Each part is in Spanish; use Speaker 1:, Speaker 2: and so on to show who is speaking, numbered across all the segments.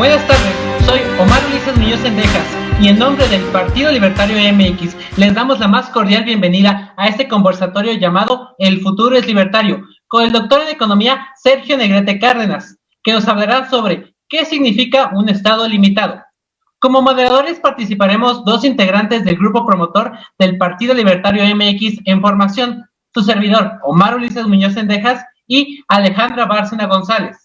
Speaker 1: Buenas tardes, soy Omar Ulises Muñoz Sendejas y en nombre del Partido Libertario MX les damos la más cordial bienvenida a este conversatorio llamado El futuro es libertario, con el doctor en economía Sergio Negrete Cárdenas, que nos hablará sobre qué significa un Estado limitado. Como moderadores participaremos dos integrantes del grupo promotor del Partido Libertario MX en formación, su servidor Omar Ulises Muñoz Sendejas y Alejandra Bárcena González.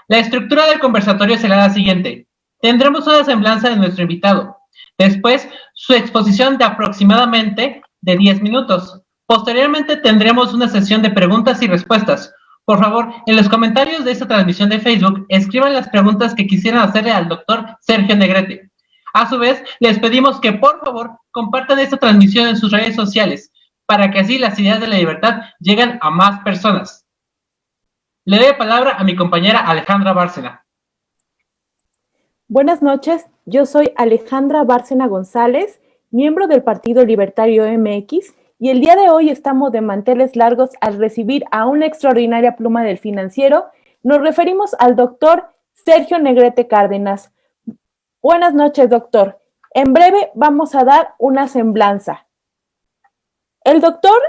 Speaker 1: La estructura del conversatorio será la siguiente. Tendremos una semblanza de nuestro invitado. Después, su exposición de aproximadamente de 10 minutos. Posteriormente tendremos una sesión de preguntas y respuestas. Por favor, en los comentarios de esta transmisión de Facebook, escriban las preguntas que quisieran hacerle al doctor Sergio Negrete. A su vez, les pedimos que por favor compartan esta transmisión en sus redes sociales, para que así las ideas de la libertad lleguen a más personas. Le doy la palabra a mi compañera Alejandra Bárcena.
Speaker 2: Buenas noches, yo soy Alejandra Bárcena González, miembro del Partido Libertario MX, y el día de hoy estamos de manteles largos al recibir a una extraordinaria pluma del financiero. Nos referimos al doctor Sergio Negrete Cárdenas. Buenas noches, doctor. En breve vamos a dar una semblanza. El doctor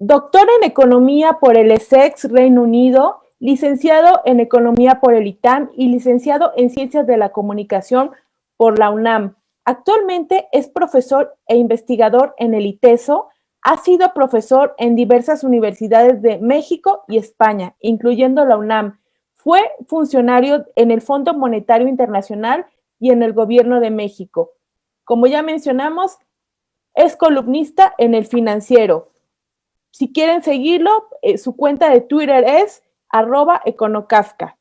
Speaker 2: en Economía por el ESSEC, Reino Unido, licenciado en Economía por el ITAM y licenciado en Ciencias de la Comunicación por la UNAM. Actualmente es profesor e investigador en el ITESO. Ha sido profesor en diversas universidades de México y España, incluyendo la UNAM. Fue funcionario en el Fondo Monetario Internacional y en el Gobierno de México. Como ya mencionamos, es columnista en El Financiero. Si quieren seguirlo, su cuenta de Twitter es @econocafka.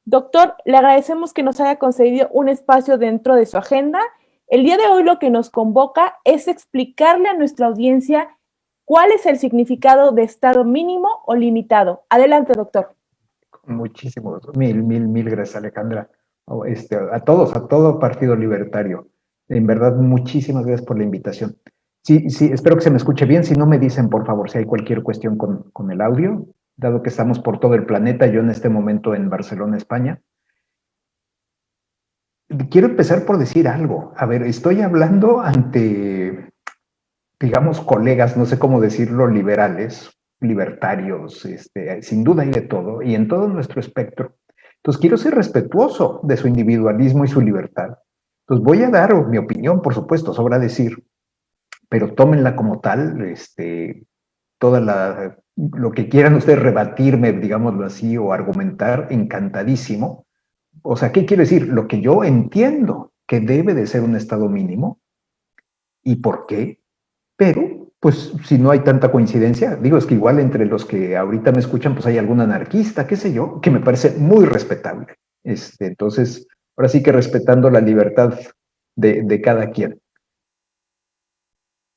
Speaker 2: Doctor, le agradecemos que nos haya concedido un espacio dentro de su agenda. El día de hoy lo que nos convoca es explicarle a nuestra audiencia cuál es el significado de Estado mínimo o limitado. Adelante, doctor.
Speaker 3: Muchísimos, mil gracias, Alejandra. A todos, a todo Partido Libertario. En verdad, muchísimas gracias por la invitación. Sí, espero que se me escuche bien. Si no, me dicen, por favor, si hay cualquier cuestión con el audio, dado que estamos por todo el planeta, yo en este momento en Barcelona, España. Quiero empezar por decir algo. A ver, estoy hablando ante, digamos, colegas, no sé cómo decirlo, liberales, libertarios, sin duda hay de todo, y en todo nuestro espectro. Entonces, quiero ser respetuoso de su individualismo y su libertad. Entonces, voy a dar mi opinión, por supuesto, sobra decir, pero tómenla como tal, lo que quieran ustedes rebatirme, digámoslo así, o argumentar, encantadísimo. O sea, ¿qué quiero decir? Lo que yo entiendo que debe de ser un Estado mínimo, y por qué, pero, pues, si no hay tanta coincidencia, digo, es que igual entre los que ahorita me escuchan, pues hay algún anarquista, qué sé yo, que me parece muy respetable. Entonces, ahora sí que respetando la libertad de cada quien.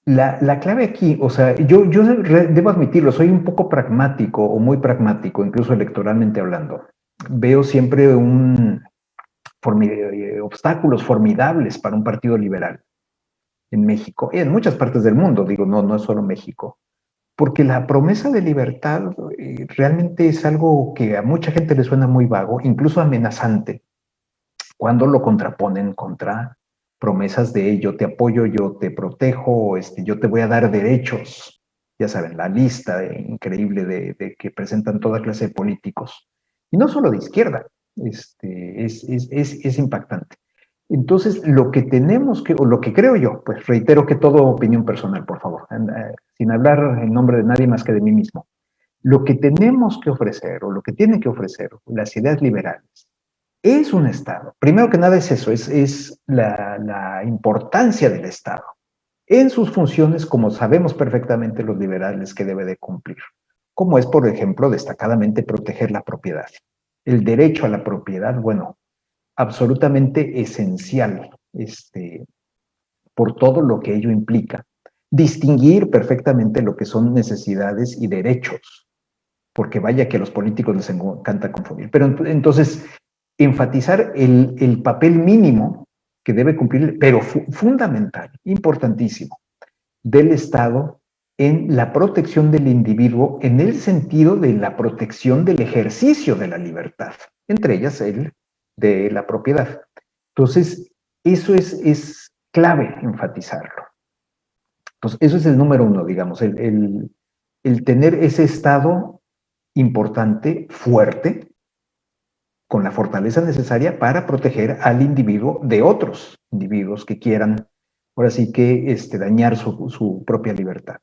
Speaker 3: La clave aquí, o sea, yo debo admitirlo, soy un poco pragmático o muy pragmático, incluso electoralmente hablando. Veo siempre obstáculos formidables para un partido liberal en México y en muchas partes del mundo, digo, no es solo México, porque la promesa de libertad realmente es algo que a mucha gente le suena muy vago, incluso amenazante, cuando lo contraponen contra promesas de yo te apoyo, yo te protejo, yo te voy a dar derechos. Ya saben, la lista increíble de que presentan toda clase de políticos. Y no solo de izquierda, es impactante. Entonces, lo que tenemos que, o lo que creo yo, pues reitero que todo opinión personal, por favor, sin hablar en nombre de nadie más que de mí mismo. Lo que tenemos que ofrecer, o lo que tienen que ofrecer las ideas liberales, es un Estado. Primero que nada es eso, es la importancia del Estado en sus funciones, como sabemos perfectamente los liberales que debe de cumplir, como es, por ejemplo, destacadamente proteger la propiedad. El derecho a la propiedad, bueno, absolutamente esencial, por todo lo que ello implica. Distinguir perfectamente lo que son necesidades y derechos, porque vaya que a los políticos les encanta confundir. Pero entonces, enfatizar el papel mínimo que debe cumplir, pero fundamental, importantísimo, del Estado en la protección del individuo, en el sentido de la protección del ejercicio de la libertad, entre ellas de la propiedad. Entonces, eso es clave enfatizarlo. Entonces, eso es el número uno, digamos, el tener ese Estado importante, fuerte, con la fortaleza necesaria para proteger al individuo de otros individuos que quieran, ahora sí que dañar su propia libertad.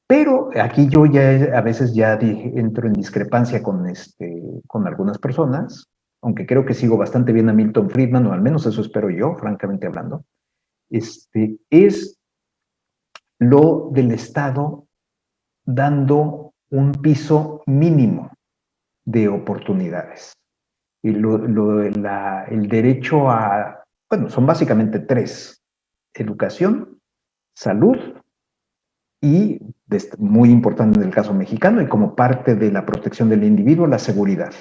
Speaker 3: Pero aquí yo ya a veces ya entro en discrepancia con algunas personas, aunque creo que sigo bastante bien a Milton Friedman, o al menos eso espero yo, francamente hablando, es lo del Estado dando un piso mínimo de oportunidades. Y el derecho a, bueno, son básicamente tres: educación, salud y, muy importante en el caso mexicano, y como parte de la protección del individuo, la seguridad.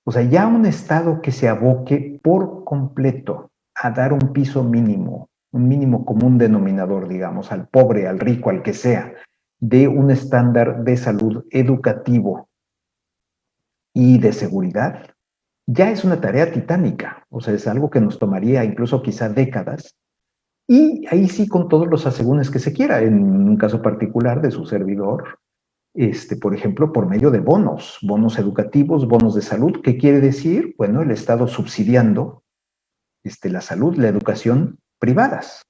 Speaker 3: O sea, ya un Estado que se aboque por completo a dar un piso mínimo, un mínimo común denominador, digamos, al pobre, al rico, al que sea, de un estándar de salud educativo y de seguridad, ya es una tarea titánica. O sea, es algo que nos tomaría incluso quizá décadas. Y ahí sí, con todos los asegúnes que se quiera, en un caso particular de su servidor, por ejemplo, por medio de bonos educativos, bonos de salud. ¿Qué quiere decir? Bueno, el Estado subsidiando la salud, la educación privadas,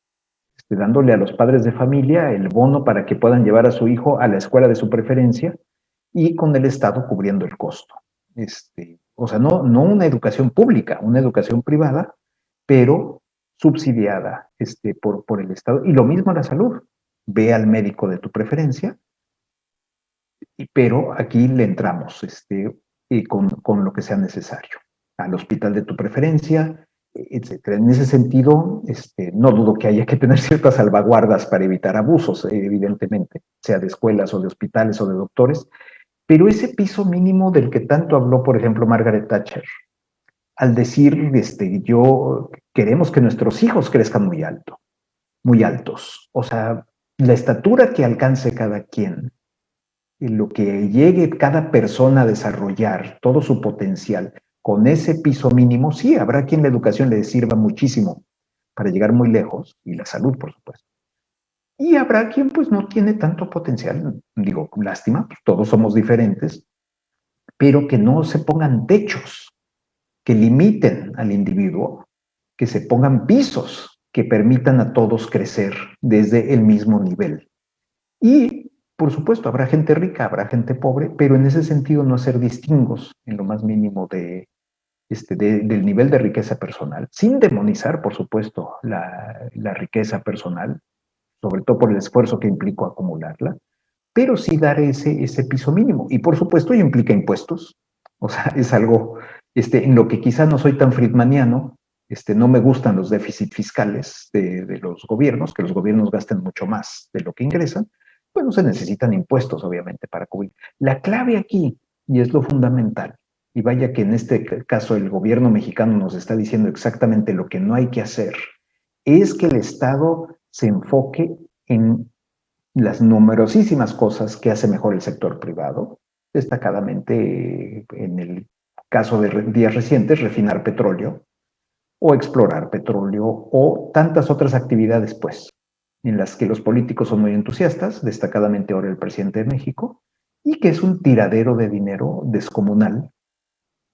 Speaker 3: dándole a los padres de familia el bono para que puedan llevar a su hijo a la escuela de su preferencia y con el Estado cubriendo el costo. O sea, no una educación pública, una educación privada, pero subsidiada por el Estado. Y lo mismo la salud. Ve al médico de tu preferencia, pero aquí le entramos con lo que sea necesario. Al hospital de tu preferencia, etcétera. En ese sentido, no dudo que haya que tener ciertas salvaguardas para evitar abusos, evidentemente, sea de escuelas o de hospitales o de doctores, pero ese piso mínimo del que tanto habló, por ejemplo, Margaret Thatcher, al decir, queremos que nuestros hijos crezcan muy alto, muy altos. O sea, la estatura que alcance cada quien, lo que llegue cada persona a desarrollar, todo su potencial, con ese piso mínimo, sí, habrá quien la educación le sirva muchísimo para llegar muy lejos, y la salud, por supuesto. Y habrá quien pues no tiene tanto potencial, digo, lástima, pues, todos somos diferentes, pero que no se pongan techos que limiten al individuo, que se pongan pisos que permitan a todos crecer desde el mismo nivel. Y, por supuesto, habrá gente rica, habrá gente pobre, pero en ese sentido no hacer distingos en lo más mínimo del nivel de riqueza personal, sin demonizar, por supuesto, la riqueza personal, sobre todo por el esfuerzo que implicó acumularla, pero sí dar ese piso mínimo. Y, por supuesto, ello implica impuestos. O sea, es algo en lo que quizá no soy tan friedmaniano. No me gustan los déficits fiscales de los gobiernos, que los gobiernos gasten mucho más de lo que ingresan. Bueno, se necesitan impuestos, obviamente, para cubrir. La clave aquí, y es lo fundamental, y vaya que en este caso el gobierno mexicano nos está diciendo exactamente lo que no hay que hacer, es que el Estado se enfoque en las numerosísimas cosas que hace mejor el sector privado, destacadamente en el caso de días recientes, refinar petróleo o explorar petróleo o tantas otras actividades, pues, en las que los políticos son muy entusiastas, destacadamente ahora el presidente de México, y que es un tiradero de dinero descomunal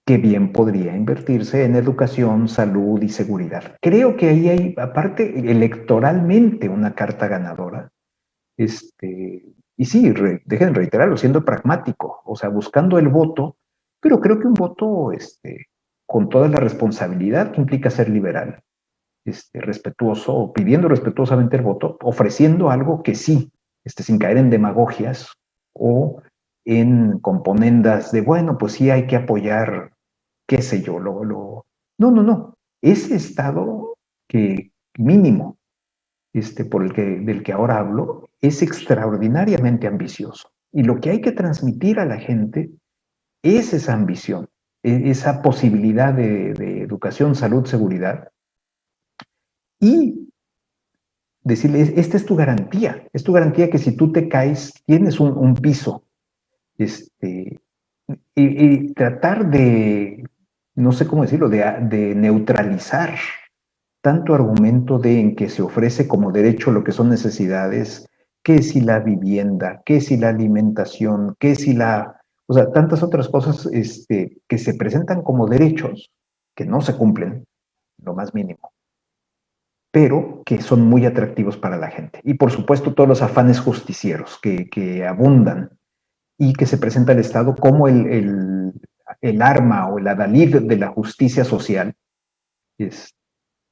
Speaker 3: que bien podría invertirse en educación, salud y seguridad. Creo que ahí hay, aparte, electoralmente una carta ganadora. Y sí, dejen reiterarlo, siendo pragmático, o sea, buscando el voto, pero creo que un voto con toda la responsabilidad que implica ser liberal, respetuoso, pidiendo respetuosamente el voto, ofreciendo algo que sí, sin caer en demagogias o en componendas de, bueno, pues sí hay que apoyar, qué sé yo, no. Ese Estado que mínimo, del que ahora hablo, es extraordinariamente ambicioso. Y lo que hay que transmitir a la gente es esa ambición, esa posibilidad de educación, salud, seguridad, y decirle, esta es tu garantía que si tú te caes, tienes un piso, y tratar de no sé cómo decirlo, de neutralizar tanto argumento en que se ofrece como derecho lo que son necesidades, que si la vivienda, que si la alimentación, que si o sea, tantas otras cosas que se presentan como derechos que no se cumplen, lo más mínimo, pero que son muy atractivos para la gente. Y por supuesto todos los afanes justicieros que abundan y que se presenta el Estado como el arma o el adalid de la justicia social,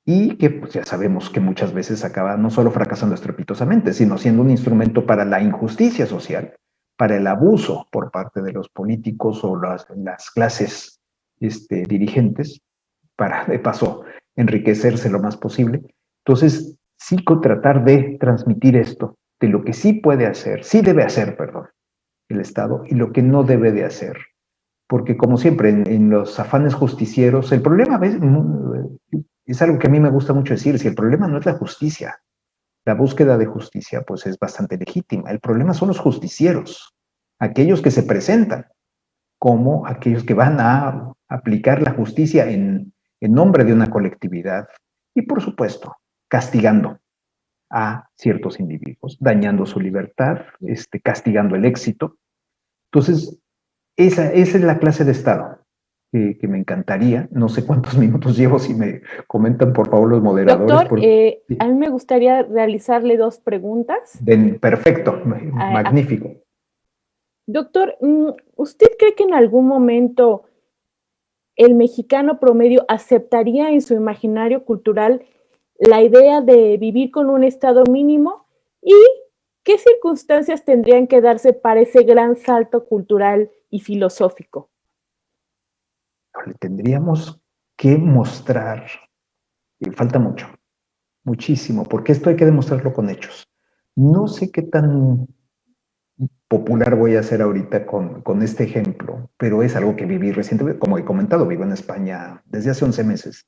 Speaker 3: y que pues, ya sabemos que muchas veces acaba no solo fracasando estrepitosamente, sino siendo un instrumento para la injusticia social, para el abuso por parte de los políticos o las clases dirigentes, para de paso enriquecerse lo más posible. Entonces, sí tratar de transmitir esto, de lo que sí puede hacer, sí debe hacer, perdón, el Estado, y lo que no debe de hacer. Porque como siempre, en los afanes justicieros, el problema a veces es algo que a mí me gusta mucho decir, si el problema no es la justicia, la búsqueda de justicia pues es bastante legítima, el problema son los justicieros, aquellos que se presentan como aquellos que van a aplicar la justicia en nombre de una colectividad y por supuesto castigando a ciertos individuos, dañando su libertad, castigando el éxito. Entonces, esa es la clase de Estado que me encantaría. No sé cuántos minutos llevo, si me comentan por favor los moderadores.
Speaker 2: Doctor, a mí me gustaría realizarle 2 preguntas.
Speaker 3: Perfecto, magnífico.
Speaker 2: Doctor, ¿usted cree que en algún momento el mexicano promedio aceptaría en su imaginario cultural la idea de vivir con un estado mínimo? ¿Y qué circunstancias tendrían que darse para ese gran salto cultural y filosófico?
Speaker 3: Tendríamos que mostrar, falta mucho, muchísimo, porque esto hay que demostrarlo con hechos. No sé qué tan popular voy a hacer ahorita con este ejemplo, pero es algo que viví recientemente, como he comentado, vivo en España desde hace 11 meses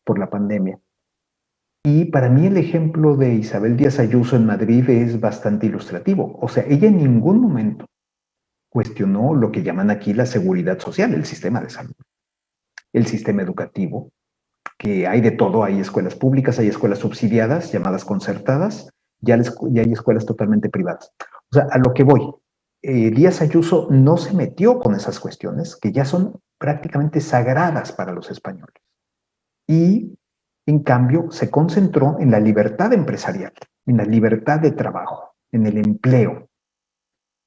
Speaker 3: por la pandemia. Y para mí el ejemplo de Isabel Díaz Ayuso en Madrid es bastante ilustrativo. O sea, ella en ningún momento cuestionó lo que llaman aquí la seguridad social, el sistema de salud, el sistema educativo, que hay de todo, hay escuelas públicas, hay escuelas subsidiadas, llamadas concertadas, ya hay escuelas totalmente privadas. O sea, a lo que voy, Díaz Ayuso no se metió con esas cuestiones que ya son prácticamente sagradas para los españoles. Y, en cambio, se concentró en la libertad empresarial, en la libertad de trabajo, en el empleo,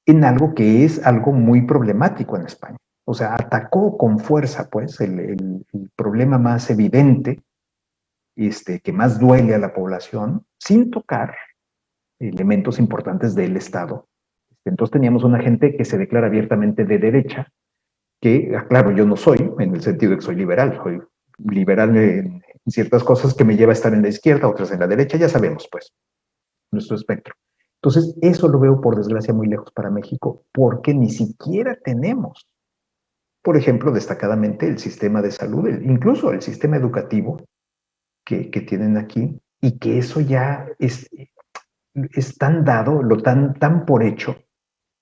Speaker 3: en algo que es algo muy problemático en España. O sea, atacó con fuerza, pues, el problema más evidente, que más duele a la población, sin tocar elementos importantes del Estado. Entonces teníamos una gente que se declara abiertamente de derecha, que, claro, yo no soy, en el sentido de que soy liberal en ciertas cosas que me lleva a estar en la izquierda, otras en la derecha, ya sabemos, pues, nuestro espectro. Entonces, eso lo veo, por desgracia, muy lejos para México, porque ni siquiera tenemos, por ejemplo, destacadamente el sistema de salud, incluso el sistema educativo que tienen aquí, y que eso ya es tan dado, tan por hecho,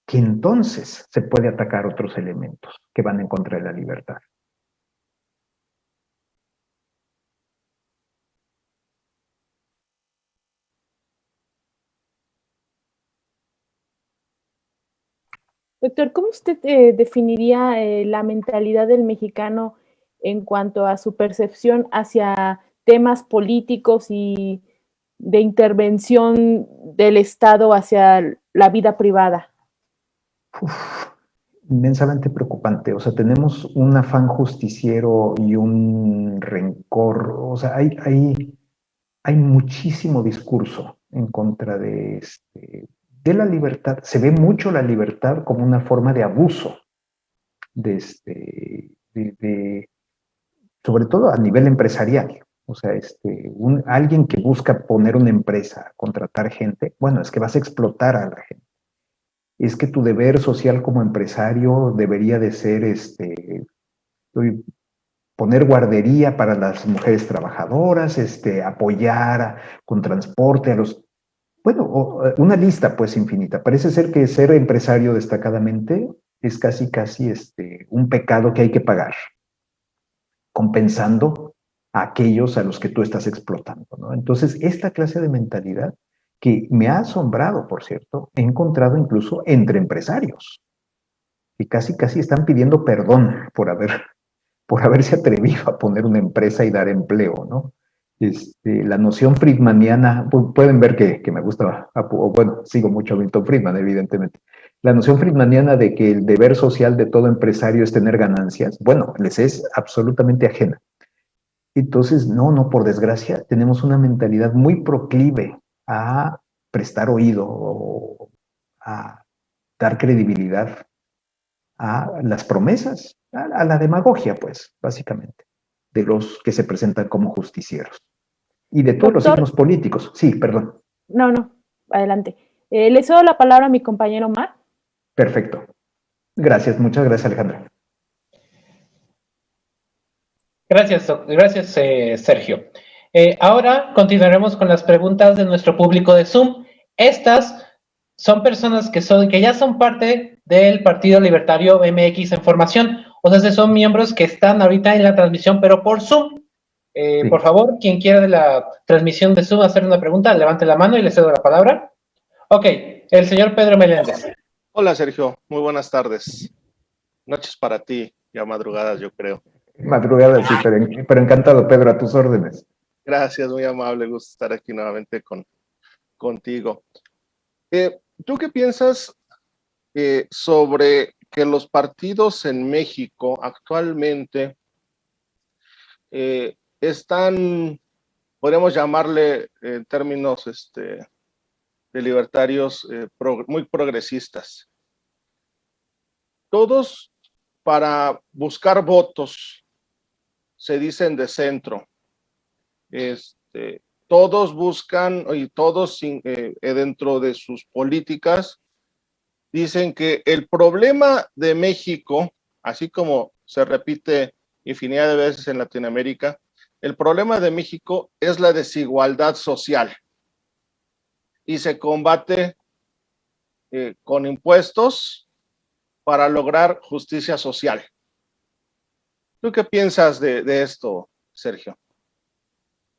Speaker 3: que entonces se puede atacar otros elementos que van en contra de la libertad.
Speaker 2: Doctor, ¿cómo usted definiría la mentalidad del mexicano en cuanto a su percepción hacia temas políticos y de intervención del Estado hacia la vida privada?
Speaker 3: Inmensamente preocupante. O sea, tenemos un afán justiciero y un rencor. O sea, hay muchísimo discurso en contra de la libertad. Se ve mucho la libertad como una forma de abuso, sobre todo a nivel empresarial. O sea, alguien que busca poner una empresa, contratar gente, bueno, es que vas a explotar a la gente. Es que tu deber social como empresario debería de ser poner guardería para las mujeres trabajadoras, apoyar con transporte a los... Bueno, una lista pues infinita. Parece ser que ser empresario destacadamente es casi un pecado que hay que pagar. compensando a aquellos a los que tú estás explotando, ¿no? Entonces, esta clase de mentalidad que me ha asombrado, por cierto, he encontrado incluso entre empresarios, que casi están pidiendo perdón por haberse atrevido a poner una empresa y dar empleo, ¿no? La noción friedmaniana, pueden ver que me gusta, bueno, sigo mucho a Milton Friedman, evidentemente. La noción friedmaniana de que el deber social de todo empresario es tener ganancias, bueno, les es absolutamente ajena. Entonces, no, por desgracia, tenemos una mentalidad muy proclive a prestar oído o a dar credibilidad a las promesas, a la demagogia, pues, básicamente, de los que se presentan como justicieros. Y de todos los signos políticos. Sí, perdón.
Speaker 2: No, adelante. Le cedo la palabra a mi compañero Omar.
Speaker 3: Perfecto. Gracias, muchas gracias, Alejandra.
Speaker 1: Gracias, Sergio. Ahora continuaremos con las preguntas de nuestro público de Zoom. Estas son personas que ya son parte del Partido Libertario MX en formación. O sea, son miembros que están ahorita en la transmisión, pero por Zoom. Sí. Por favor, quien quiera de la transmisión de Zoom hacer una pregunta, levante la mano y le cedo la palabra. Ok, el señor Pedro Meléndez.
Speaker 4: Hola, Sergio. Muy buenas tardes. Noches para ti, ya madrugadas, yo creo.
Speaker 3: Madrugadas, sí, pero encantado, Pedro, a tus órdenes.
Speaker 4: Gracias, muy amable. Gusto estar aquí nuevamente contigo. ¿Tú qué piensas sobre que los partidos en México actualmente están, podríamos llamarle en términos de libertarios, muy progresistas? Todos, para buscar votos, se dicen de centro. Todos buscan, y todos dentro de sus políticas, dicen que el problema de México, así como se repite infinidad de veces en Latinoamérica, el problema de México es la desigualdad social y se combate con impuestos para lograr justicia social. ¿Tú qué piensas de esto, Sergio?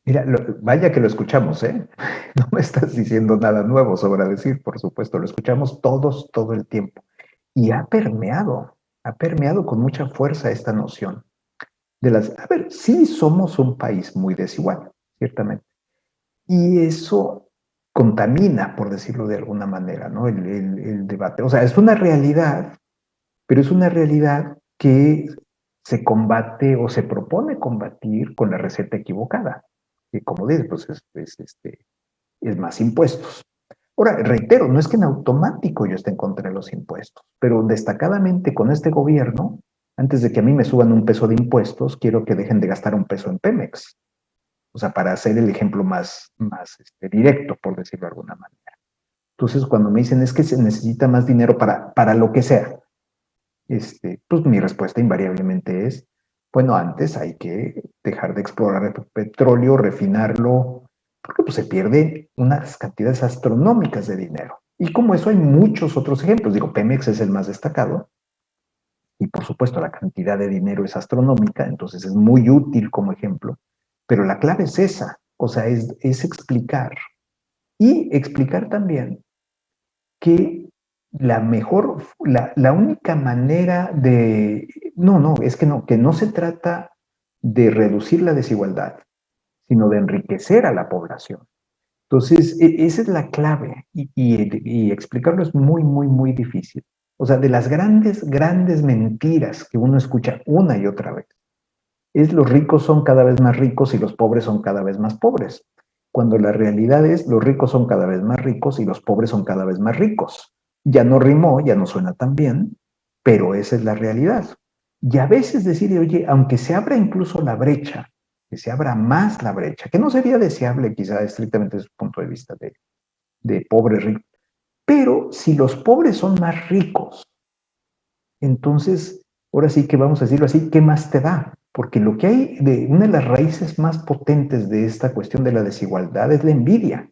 Speaker 3: Mira, vaya que lo escuchamos, ¿eh? No me estás diciendo nada nuevo sobre decir, por supuesto, lo escuchamos todos, todo el tiempo. Y ha permeado con mucha fuerza esta noción. A ver, sí somos un país muy desigual, ciertamente. Y eso contamina, por decirlo de alguna manera, ¿no? El debate. O sea, es una realidad, pero es una realidad que se combate o se propone combatir con la receta equivocada. Que como dices, pues es más impuestos. Ahora, reitero, no es que en automático yo esté en contra de los impuestos, pero destacadamente con este gobierno, antes de que a mí me suban un peso de impuestos, quiero que dejen de gastar un peso en Pemex. O sea, para hacer el ejemplo más directo, por decirlo de alguna manera. Entonces, cuando me dicen es que se necesita más dinero para lo que sea, pues mi respuesta invariablemente es, bueno, antes hay que dejar de explorar el petróleo, refinarlo, porque pues se pierden unas cantidades astronómicas de dinero. Y como eso hay muchos otros ejemplos. Digo, Pemex es el más destacado. Y por supuesto la cantidad de dinero es astronómica, entonces es muy útil como ejemplo. Pero la clave es esa, o sea, es explicar. Y explicar también que la única manera de, que no se trata de reducir la desigualdad, sino de enriquecer a la población. Entonces, esa es la clave y explicarlo es muy, muy, muy difícil. O sea, de las grandes mentiras que uno escucha una y otra vez, es los ricos son cada vez más ricos y los pobres son cada vez más pobres. Cuando la realidad es los ricos son cada vez más ricos y los pobres son cada vez más ricos. Ya no rimó, ya no suena tan bien, pero esa es la realidad. Y a veces decir, oye, aunque se abra incluso la brecha, que se abra más la brecha, que no sería deseable quizá estrictamente desde su punto de vista de pobre rico, pero si los pobres son más ricos, entonces, ahora sí que vamos a decirlo así, ¿qué más te da? Porque lo que hay una de las raíces más potentes de esta cuestión de la desigualdad es la envidia.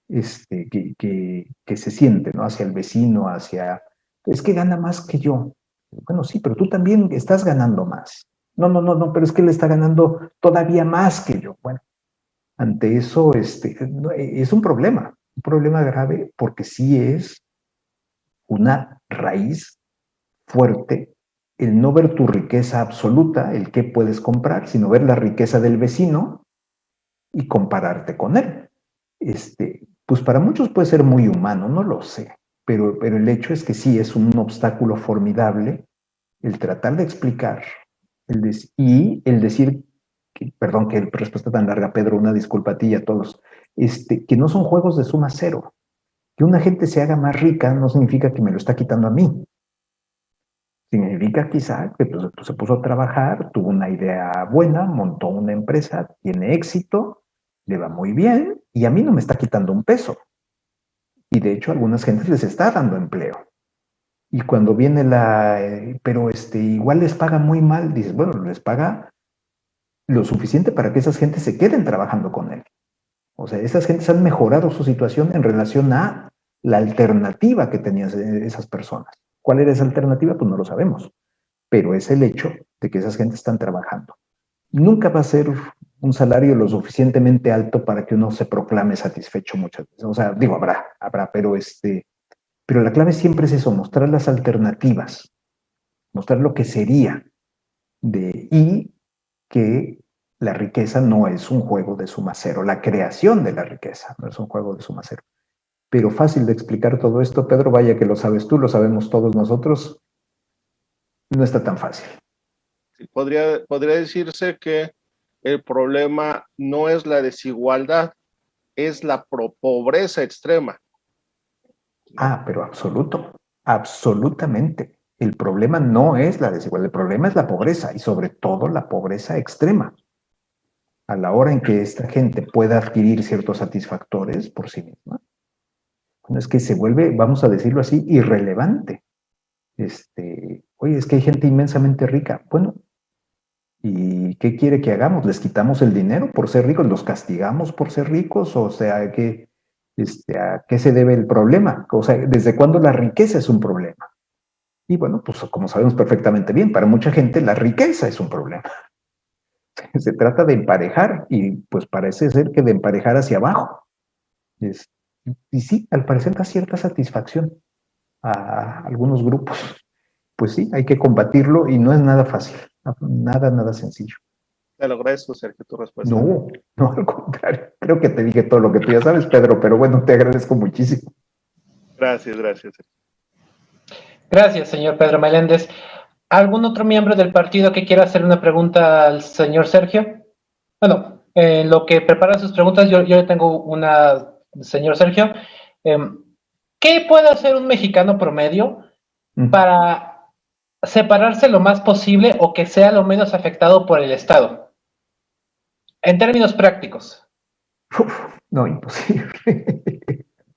Speaker 3: Que se siente, ¿no? Hacia el vecino, es que gana más que yo. Bueno, sí, pero tú también estás ganando más. No, pero es que él está ganando todavía más que yo. Bueno, ante eso, es un problema grave, porque sí es una raíz fuerte el no ver tu riqueza absoluta, el qué puedes comprar, sino ver la riqueza del vecino y compararte con él. Pues para muchos puede ser muy humano, no lo sé, pero el hecho es que sí es un obstáculo formidable el tratar de explicar y el decir, perdón que respuesta tan larga, Pedro, una disculpa a ti y a todos, que no son juegos de suma cero. Que una gente se haga más rica no significa que me lo está quitando a mí. Significa quizá que pues, se puso a trabajar, tuvo una idea buena, montó una empresa, tiene éxito, le va muy bien y a mí no me está quitando un peso. Y de hecho a algunas gentes les está dando empleo. Y cuando viene pero igual les paga muy mal, dices, bueno, les paga lo suficiente para que esas gentes se queden trabajando con él. O sea, esas gentes han mejorado su situación en relación a la alternativa que tenían esas personas. ¿Cuál era esa alternativa? Pues no lo sabemos. Pero es el hecho de que esas gentes están trabajando. Nunca va a ser un salario lo suficientemente alto para que uno se proclame satisfecho muchas veces. O sea, digo, habrá, pero la clave siempre es eso, mostrar las alternativas, mostrar lo que sería y que la riqueza no es un juego de suma cero, la creación de la riqueza no es un juego de suma cero. Pero fácil de explicar todo esto, Pedro, vaya que lo sabes tú, lo sabemos todos nosotros, no está tan fácil.
Speaker 4: Sí, podría decirse que el problema no es la desigualdad, es la pobreza extrema.
Speaker 3: Pero absolutamente. El problema no es la desigualdad, el problema es la pobreza y sobre todo la pobreza extrema. A la hora en que esta gente pueda adquirir ciertos satisfactores por sí misma, bueno, es que se vuelve, vamos a decirlo así, irrelevante. Oye, es que hay gente inmensamente rica. Bueno, ¿y qué quiere que hagamos? ¿Les quitamos el dinero por ser ricos? ¿Los castigamos por ser ricos? O sea, ¿a qué se debe el problema? O sea, ¿desde cuándo la riqueza es un problema? Y bueno, pues como sabemos perfectamente bien, para mucha gente la riqueza es un problema. Se trata de emparejar y pues parece ser que de emparejar hacia abajo. Y sí, al parecer da cierta satisfacción a algunos grupos. Pues sí, hay que combatirlo y no es nada fácil, nada sencillo.
Speaker 4: Te lo agradezco, Sergio, tu respuesta.
Speaker 3: No, al contrario. Creo que te dije todo lo que tú ya sabes, Pedro, pero bueno, te agradezco muchísimo.
Speaker 4: Gracias.
Speaker 1: Gracias, señor Pedro Meléndez. ¿Algún otro miembro del partido que quiera hacer una pregunta al señor Sergio? Bueno, en lo que prepara sus preguntas, yo le tengo una, señor Sergio. ¿Qué puede hacer un mexicano promedio para separarse lo más posible o que sea lo menos afectado por el Estado? En términos prácticos.
Speaker 3: No, imposible.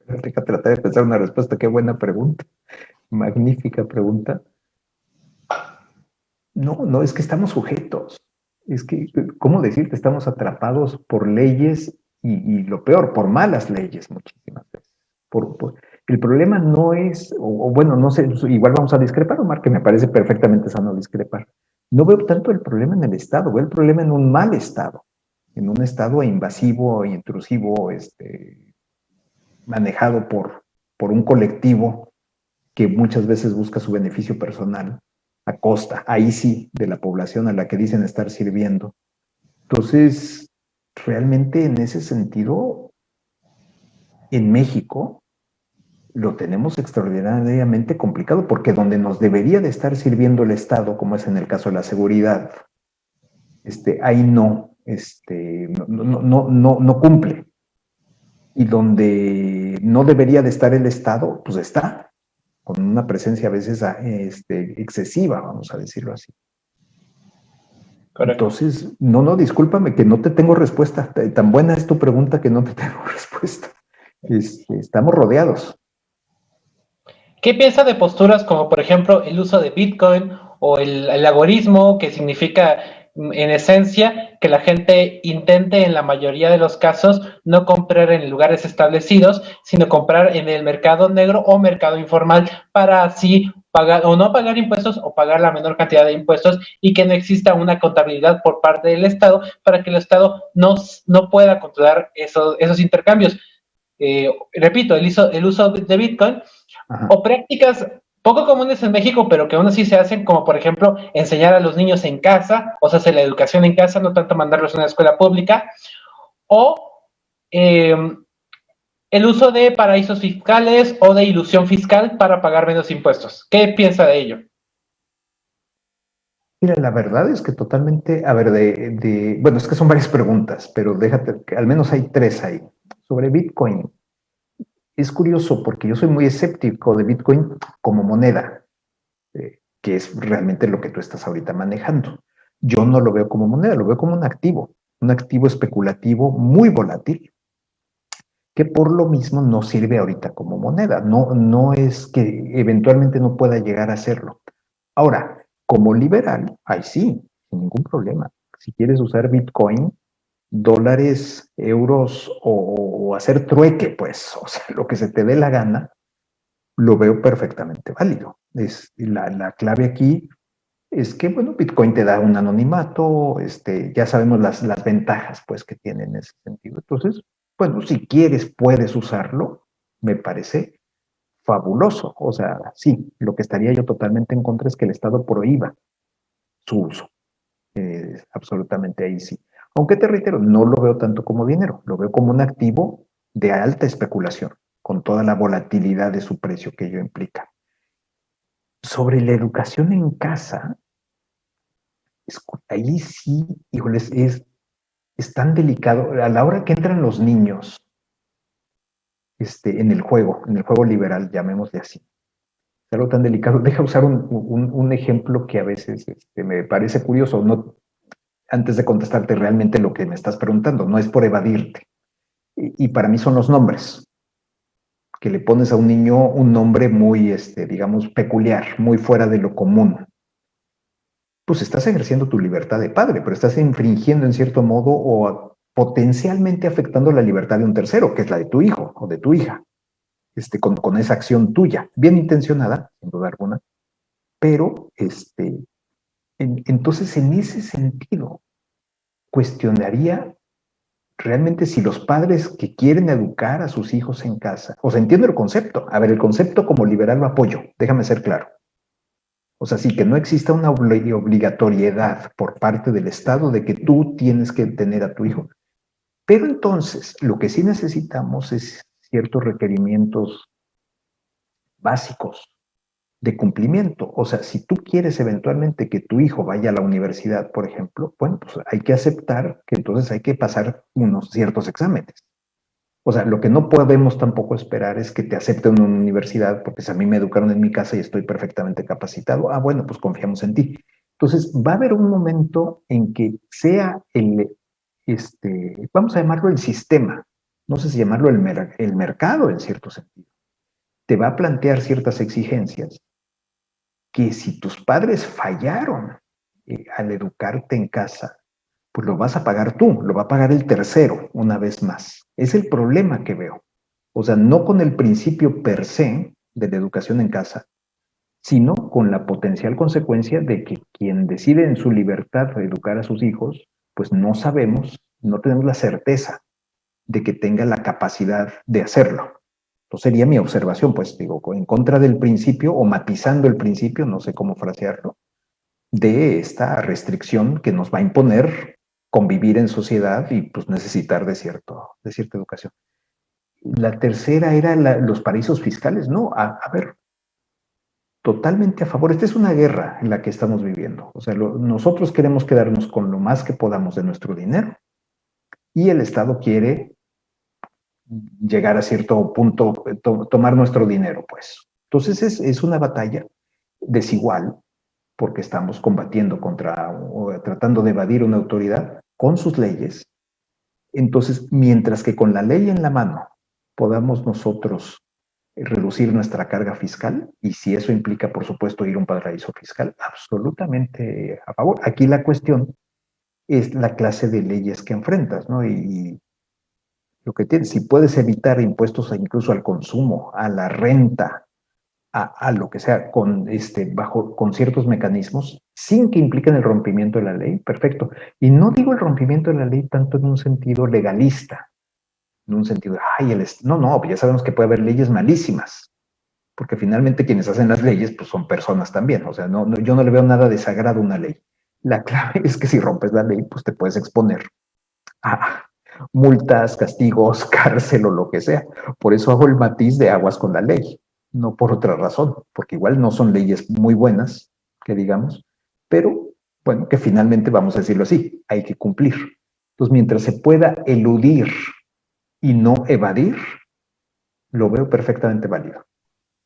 Speaker 3: Deja tratar de pensar una respuesta. Qué buena pregunta. Magnífica pregunta. No, es que estamos sujetos. Es que, ¿cómo decirte? Estamos atrapados por leyes y lo peor, por malas leyes muchísimas veces. El problema no es, o bueno, no sé, igual vamos a discrepar, Omar, que me parece perfectamente sano discrepar. No veo tanto el problema en el Estado, veo el problema en un mal Estado, en un Estado invasivo e intrusivo, manejado por un colectivo que muchas veces busca su beneficio personal a costa, ahí sí, de la población a la que dicen estar sirviendo. Entonces, realmente en ese sentido, en México, lo tenemos extraordinariamente complicado, porque donde nos debería de estar sirviendo el Estado, como es en el caso de la seguridad, ahí no cumple. Y donde no debería de estar el Estado, pues está, con una presencia a veces excesiva, vamos a decirlo así. Correcto. Entonces, discúlpame que no te tengo respuesta. Tan buena es tu pregunta que no te tengo respuesta. Estamos rodeados.
Speaker 1: ¿Qué piensa de posturas como, por ejemplo, el uso de Bitcoin o el algoritmo, que significa en esencia, que la gente intente en la mayoría de los casos no comprar en lugares establecidos, sino comprar en el mercado negro o mercado informal para así pagar o no pagar impuestos o pagar la menor cantidad de impuestos y que no exista una contabilidad por parte del Estado para que el Estado no pueda controlar esos intercambios. Repito, el uso de Bitcoin o prácticas poco comunes en México, pero que aún así se hacen, como por ejemplo enseñar a los niños en casa, o sea, hacer la educación en casa, no tanto mandarlos a una escuela pública, o el uso de paraísos fiscales o de ilusión fiscal para pagar menos impuestos. ¿Qué piensa de ello?
Speaker 3: Mira, la verdad es que totalmente, a ver, bueno, es que son varias preguntas, pero déjate, que al menos hay tres ahí. Sobre Bitcoin, es curioso porque yo soy muy escéptico de Bitcoin como moneda, que es realmente lo que tú estás ahorita manejando. Yo no lo veo como moneda, lo veo como un activo especulativo muy volátil, que por lo mismo no sirve ahorita como moneda. No es que eventualmente no pueda llegar a serlo. Ahora, como liberal, ahí sí, sin ningún problema. Si quieres usar Bitcoin, dólares, euros o hacer trueque, pues, o sea, lo que se te dé la gana, lo veo perfectamente válido. La clave aquí es que, bueno, Bitcoin te da un anonimato, ya sabemos las ventajas, pues, que tiene en ese sentido. Entonces, bueno, si quieres, puedes usarlo, me parece fabuloso. O sea, sí, lo que estaría yo totalmente en contra es que el Estado prohíba su uso. Absolutamente ahí sí. Aunque te reitero, no lo veo tanto como dinero, lo veo como un activo de alta especulación, con toda la volatilidad de su precio que ello implica. Sobre la educación en casa, ahí sí, híjoles, es tan delicado. A la hora que entran los niños en el juego liberal, llamémosle así, es algo tan delicado. Deja usar un ejemplo que a veces me parece curioso, no, antes de contestarte realmente lo que me estás preguntando, no es por evadirte. Y para mí son los nombres, que le pones a un niño un nombre muy, digamos, peculiar, muy fuera de lo común. Pues estás ejerciendo tu libertad de padre, pero estás infringiendo en cierto modo o potencialmente afectando la libertad de un tercero, que es la de tu hijo o de tu hija, con esa acción tuya, bien intencionada, sin duda alguna, pero entonces en ese sentido cuestionaría realmente si los padres que quieren educar a sus hijos en casa, o sea, entiendo el concepto, a ver, el concepto como liberal lo apoyo, déjame ser claro. O sea, sí, que no exista una obligatoriedad por parte del Estado de que tú tienes que tener a tu hijo. Pero entonces, lo que sí necesitamos es ciertos requerimientos básicos de cumplimiento. O sea, si tú quieres eventualmente que tu hijo vaya a la universidad, por ejemplo, bueno, pues hay que aceptar que entonces hay que pasar unos ciertos exámenes. O sea, lo que no podemos tampoco esperar es que te acepten en una universidad, porque si a mí me educaron en mi casa y estoy perfectamente capacitado, bueno, pues confiamos en ti. Entonces, va a haber un momento en que sea vamos a llamarlo el sistema, no sé si llamarlo el mercado en cierto sentido, te va a plantear ciertas exigencias que si tus padres fallaron al educarte en casa, pues lo vas a pagar tú, lo va a pagar el tercero una vez más. Es el problema que veo. O sea, no con el principio per se de la educación en casa, sino con la potencial consecuencia de que quien decide en su libertad educar a sus hijos, pues no sabemos, no tenemos la certeza de que tenga la capacidad de hacerlo. Entonces sería mi observación, pues digo, en contra del principio o matizando el principio, no sé cómo frasearlo, de esta restricción que nos va a imponer convivir en sociedad y pues necesitar de cierta educación. La tercera era los paraísos fiscales. No, a ver, totalmente a favor. Esta es una guerra en la que estamos viviendo. O sea, nosotros queremos quedarnos con lo más que podamos de nuestro dinero y el Estado quiere llegar a cierto punto, tomar nuestro dinero, pues. Entonces es una batalla desigual porque estamos combatiendo contra o tratando de evadir una autoridad con sus leyes. Entonces, mientras que con la ley en la mano podamos nosotros reducir nuestra carga fiscal, y si eso implica, por supuesto, ir a un paraíso fiscal, absolutamente a favor. Aquí la cuestión es la clase de leyes que enfrentas, ¿no? Y lo que tienes, si puedes evitar impuestos incluso al consumo, a la renta, a lo que sea, con ciertos mecanismos, sin que impliquen el rompimiento de la ley, perfecto. Y no digo el rompimiento de la ley tanto en un sentido legalista, en un sentido, no, ya sabemos que puede haber leyes malísimas, porque finalmente quienes hacen las leyes pues son personas también, o sea, yo no le veo nada de sagrado a una ley. La clave es que si rompes la ley, pues te puedes exponer a multas, castigos, cárcel o lo que sea. Por eso hago el matiz de aguas con la ley, no por otra razón, porque igual no son leyes muy buenas, que digamos, pero bueno, que finalmente, vamos a decirlo así, hay que cumplir. Entonces, mientras se pueda eludir y no evadir, lo veo perfectamente válido.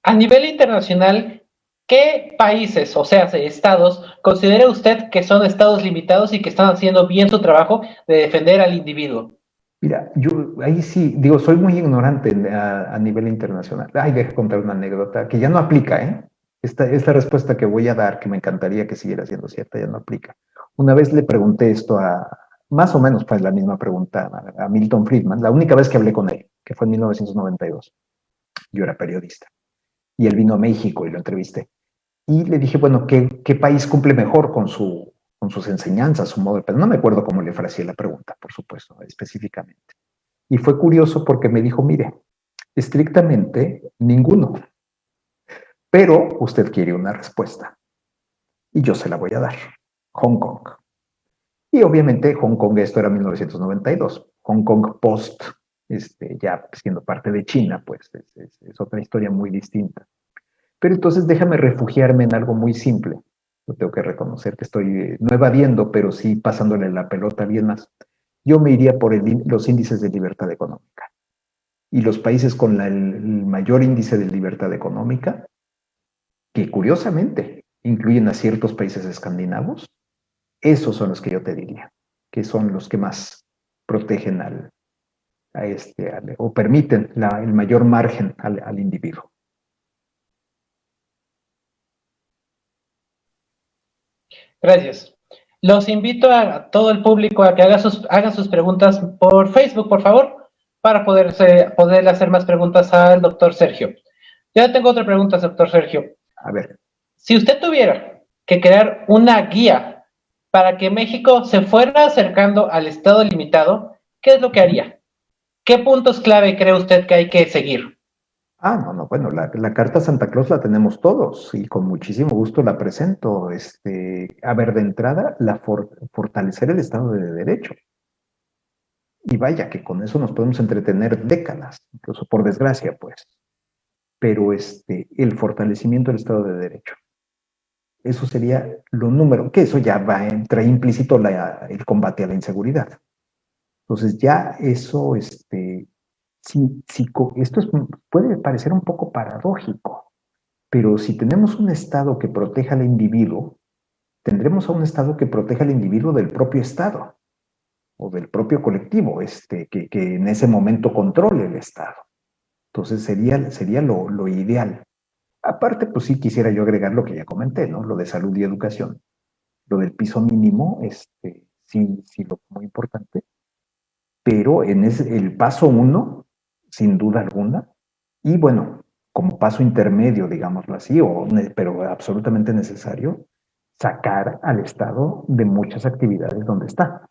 Speaker 1: A nivel internacional, ¿qué países, o sea, estados, considera usted que son estados limitados y que están haciendo bien su trabajo de defender al individuo?
Speaker 3: Mira, yo ahí sí, digo, soy muy ignorante a nivel internacional. Deja contar una anécdota que ya no aplica, ¿eh? Esta respuesta que voy a dar, que me encantaría que siguiera siendo cierta, ya no aplica. Una vez le pregunté esto más o menos fue la misma pregunta a Milton Friedman, la única vez que hablé con él, que fue en 1992. Yo era periodista. Y él vino a México y lo entrevisté. Y le dije, bueno, ¿qué país cumple mejor con sus enseñanzas, su modo de pensar? No me acuerdo cómo le fraseé la pregunta, por supuesto, específicamente. Y fue curioso porque me dijo, mire, estrictamente ninguno, pero usted quiere una respuesta y yo se la voy a dar. Hong Kong. Y obviamente Hong Kong, esto era 1992. Hong Kong post, ya siendo parte de China, pues es otra historia muy distinta. Pero entonces déjame refugiarme en algo muy simple. Yo tengo que reconocer que estoy no evadiendo, pero sí pasándole la pelota bien más. Yo me iría por los índices de libertad económica. Y los países con el mayor índice de libertad económica, que curiosamente incluyen a ciertos países escandinavos, esos son los que yo te diría, que son los que más protegen o permiten el mayor margen al individuo.
Speaker 1: Gracias. Los invito a todo el público a que hagan sus preguntas por Facebook, por favor, para poder hacer más preguntas al doctor Sergio. Ya tengo otra pregunta, doctor Sergio.
Speaker 3: A ver.
Speaker 1: Si usted tuviera que crear una guía para que México se fuera acercando al estado limitado, ¿qué es lo que haría? ¿Qué puntos clave cree usted que hay que seguir?
Speaker 3: No, bueno, la carta Santa Claus la tenemos todos y con muchísimo gusto la presento. A ver, de entrada, fortalecer el Estado de Derecho. Y vaya que con eso nos podemos entretener décadas, incluso por desgracia, pues. Pero el fortalecimiento del Estado de Derecho. Eso sería lo número, que eso ya trae implícito el combate a la inseguridad. Entonces ya eso, puede parecer un poco paradójico, pero si tenemos un Estado que proteja al individuo, tendremos a un Estado que proteja al individuo del propio Estado o del propio colectivo, que en ese momento controle el Estado. Entonces sería lo ideal. Aparte, pues sí quisiera yo agregar lo que ya comenté, ¿no? Lo de salud y educación. Lo del piso mínimo, sí, lo muy importante. Pero el paso 1, sin duda alguna, y bueno, como paso intermedio, digámoslo así, pero absolutamente necesario, sacar al Estado de muchas actividades donde está.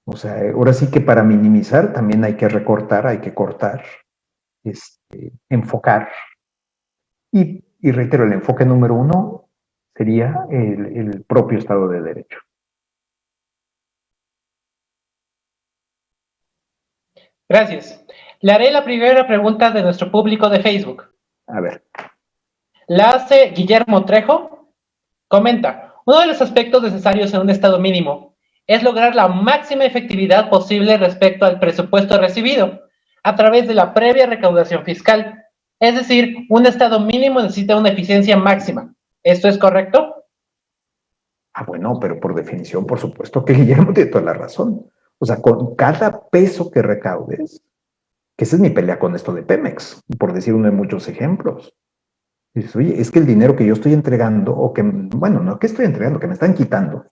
Speaker 3: O sea, ahora sí que para minimizar también hay que recortar, hay que cortar, enfocar. Y reitero, el enfoque número 1 sería el propio Estado de Derecho.
Speaker 1: Gracias. Le haré la primera pregunta de nuestro público de Facebook.
Speaker 3: A ver.
Speaker 1: La hace Guillermo Trejo. Comenta, uno de los aspectos necesarios en un Estado mínimo es lograr la máxima efectividad posible respecto al presupuesto recibido a través de la previa recaudación fiscal. Es decir, un Estado mínimo necesita una eficiencia máxima. ¿Esto es correcto?
Speaker 3: Bueno, pero por definición, por supuesto que Guillermo tiene toda la razón. O sea, con cada peso que recaudes, que esa es mi pelea con esto de Pemex, por decir uno de muchos ejemplos. Dices, oye, es que el dinero que yo estoy entregando, no que me están quitando,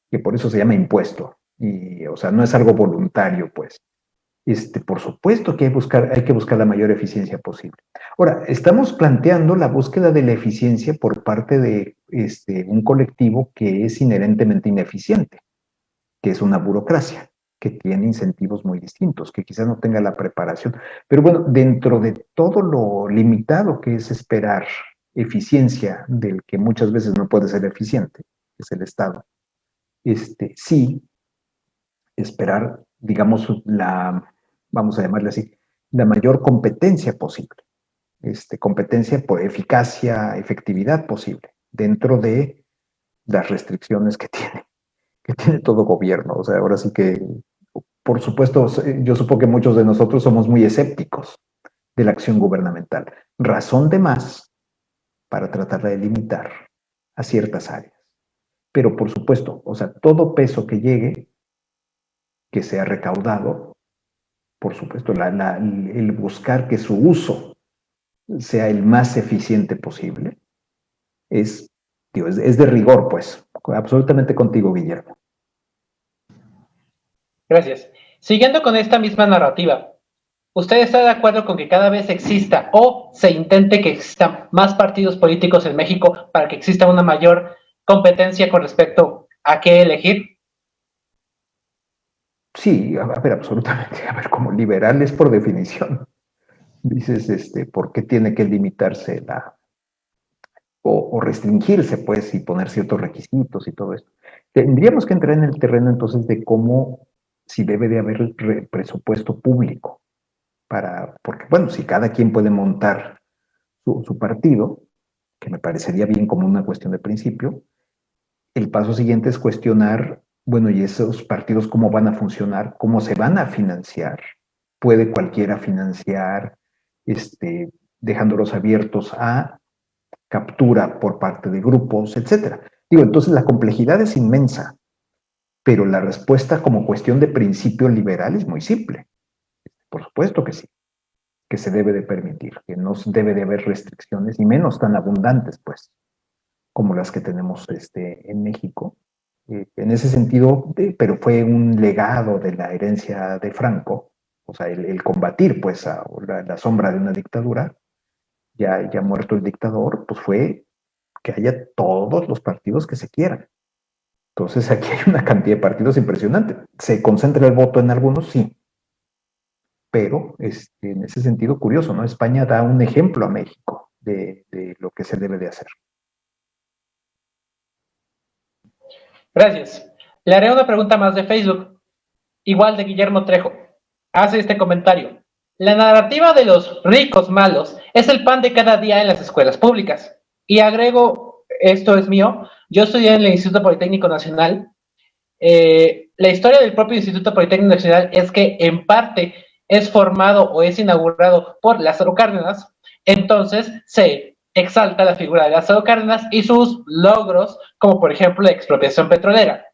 Speaker 3: que por eso se llama impuesto. Y, o sea, no es algo voluntario, pues. Por supuesto que hay que buscar la mayor eficiencia posible. Ahora, estamos planteando la búsqueda de la eficiencia por parte de un colectivo que es inherentemente ineficiente, que es una burocracia, que tiene incentivos muy distintos, que quizás no tenga la preparación. Pero bueno, dentro de todo lo limitado que es esperar eficiencia del que muchas veces no puede ser eficiente, que es el Estado, sí esperar, digamos, vamos a llamarle así, la mayor competencia posible. Competencia por eficacia, efectividad posible, dentro de las restricciones que tiene todo gobierno. O sea, ahora sí que, por supuesto, yo supongo que muchos de nosotros somos muy escépticos de la acción gubernamental. Razón de más para tratar de limitar a ciertas áreas. Pero, por supuesto, o sea, todo peso que llegue, que sea recaudado, por supuesto, el buscar que su uso sea el más eficiente posible, es de rigor, pues, absolutamente contigo, Guillermo.
Speaker 1: Gracias. Siguiendo con esta misma narrativa, ¿usted está de acuerdo con que cada vez exista o se intente que existan más partidos políticos en México para que exista una mayor competencia con respecto a qué elegir?
Speaker 3: Sí, a ver, absolutamente. A ver, como liberales por definición. Dices, ¿por qué tiene que limitarse o restringirse, pues, y poner ciertos requisitos y todo esto? Tendríamos que entrar en el terreno entonces de cómo, si debe de haber presupuesto público porque, bueno, si cada quien puede montar su partido, que me parecería bien como una cuestión de principio, el paso siguiente es cuestionar, bueno, ¿y esos partidos cómo van a funcionar? ¿Cómo se van a financiar? ¿Puede cualquiera financiar, dejándolos abiertos a captura por parte de grupos, etcétera? Digo, entonces la complejidad es inmensa, pero la respuesta como cuestión de principio liberal es muy simple. Por supuesto que sí, que se debe de permitir, que no debe de haber restricciones, y menos tan abundantes, pues, como las que tenemos en México. En ese sentido, pero fue un legado de la herencia de Franco, o sea, el combatir, pues, a la sombra de una dictadura, ya muerto el dictador, pues fue que haya todos los partidos que se quieran. Entonces aquí hay una cantidad de partidos impresionante. ¿Se concentra el voto en algunos? Sí. Pero en ese sentido, curioso, ¿no? España da un ejemplo a México de lo que se debe de hacer.
Speaker 1: Gracias. Le haré una pregunta más de Facebook, igual de Guillermo Trejo. Hace este comentario. La narrativa de los ricos malos es el pan de cada día en las escuelas públicas. Y agrego, esto es mío, yo estudié en el Instituto Politécnico Nacional. La historia del propio Instituto Politécnico Nacional es que en parte es formado o es inaugurado por Lázaro Cárdenas, entonces se exalta la figura de Lázaro Cárdenas y sus logros, como por ejemplo la expropiación petrolera.